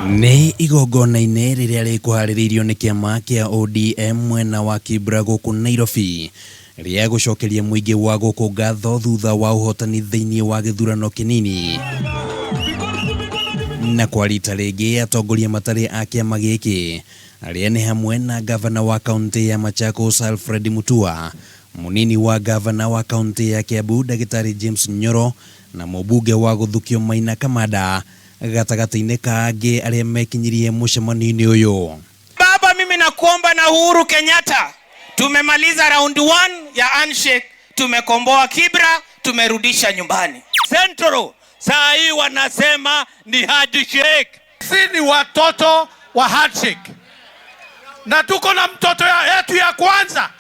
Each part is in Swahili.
Nĩ igongona-inĩ rĩrĩa rĩkuharĩrĩirio nĩ kĩama kĩa ODM mwena wa Kibra gũkũ Nairobi rĩa gũcokeria mũingĩ wa gũkũ ngatho thutha wa ũhotani thĩinĩ wa gĩthurano kĩnini. Na kwa rita rĩngĩ atongoria matarĩ a kĩama gĩkĩ arĩa nĩ hamwe na gavana wa kaunti ya Machakos Alfred Mutua, munini wa gavana wa kaunti ya Kiambu Dagĩtarĩ James Nyoro na mũmbunge wa gũthukio Maina Kamada gatagati-inĩ ka angĩ arĩa mekinyirie mũcemanio-inĩ ũyũ. Baba, mimi nakuomba na Uhuru Kenyatta, tumemaliza round 1 ya handshake, tumekomboa Kibra, tumerudisha nyumbani. Central saa hii wanasema ni handshake. Sisi ni watoto wa handshake. Na tuko na mtoto yetu ya kwanza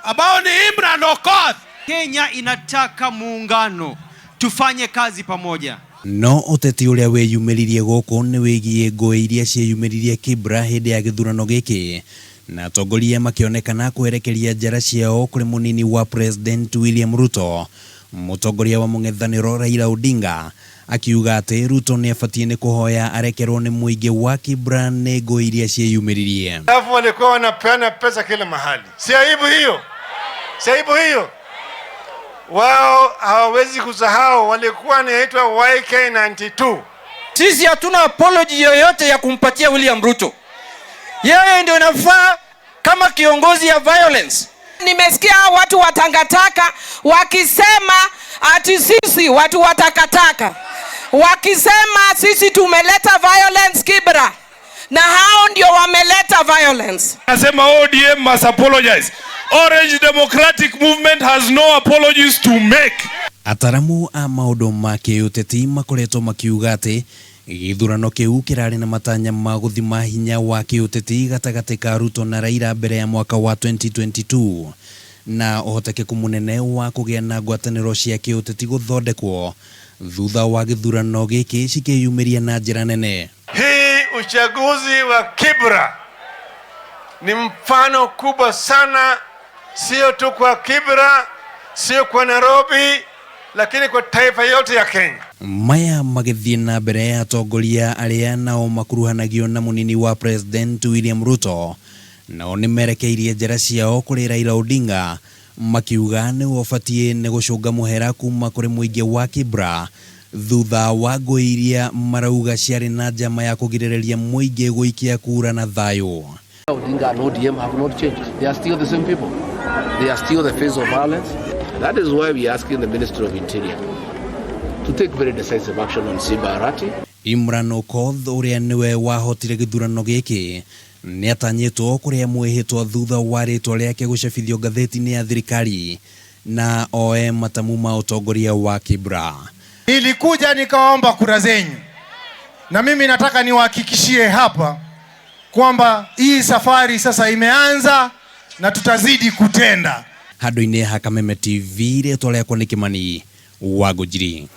ambao ni Imran Okoth. Kenya inataka muungano, tufanye kazi pamoja. No ũteti ũrĩa wĩyumĩririe gũkũ nĩ wĩgiĩ ngũĩ iria ciĩyumĩririe Kibra hĩndĩ ya gĩthurano gĩkĩ, na atongoria makĩonekana kwerekeria njara ciao kũrĩ mũnini wa President William Ruto. Mũtongoria wa mũng'ethanĩro Raila Odinga akiuga atĩ Ruto nĩ abatie nĩ kũhoya arekerwo nĩ mũingĩ wa Kibra nĩ ngũĩ iria ciĩyumĩririe. Alafu walikuwa wanapeana pesa kila mahali. Si aibu hiyo? Si aibu hiyo? Wao hawawezi kusahau walikuwa wanaitwa YK92. Sisi hatuna apology yoyote ya kumpatia William Ruto. Yeye ndio anafaa kama kiongozi ya violence. Nimesikia watu watangataka wakisema ati sisi watu watakataka, wakisema sisi tumeleta violence Kibra, na hao ndio wameleta violence. Nasema ODM must apologize. Orange Democratic Movement has no apologies to make. Ataramu a maũndũ ma kĩũteti makoretwo makiuga atĩ gĩthurano kĩu kĩrarĩ na matanya ma gũthima hinya wa kĩũteti gatagatĩ ka Ruto na Raila mbere ya mwaka wa 2022 na ũhotekeku mũnene wa kũgĩa na ngwatanĩro cia kĩũteti gũthondekwo thutha wa gĩthurano gĩkĩ cikĩyumĩria na njĩra nene. Hii uchaguzi wa Kibra ni mfano kubwa sana, sio tu kwa Kibra, sio kwa Nairobi, lakini kwa taifa yote ya Kenya. Maya magĩthiĩ na mbere ya atongoria arĩa nao makuruhanagio na mũnini wa President William Ruto nao nĩ merekeirie njĩra ciao kũrĩ Raila Odinga makiuga nĩ ũbatie nĩ gũcũnga mũhera kuma kũrĩ mũingĩ wa Kibra thutha wa ngũĩ iria marauga ciarĩ na njama ya kũgirĩrĩria mũingĩ gũikia kura na thayũ. Odinga and ODM have not changed. They are still the same people. They are still the face of violence. That is why we are asking the Minister of Interior to take very decisive action on Sibarati. Imran Okoth ũrĩa nĩwe wahotire gĩthurano gĩkĩ nĩ atanyĩtwo kũrĩa mwĩhĩtwa thutha wa rĩtwa rĩake gũcabithio ngathĩti-inĩ ya thirikari na oe matamu ma ũtongoria wa Kibra. Nilikuja nikaomba kura zenyu, na mimi nataka niwahakikishie hapa kwamba hii safari sasa imeanza na tutazidi kutenda. Handũ-inĩ ha Kameme TV rĩtwa rĩakwa nĩ Kimani Wacũngĩrĩrie.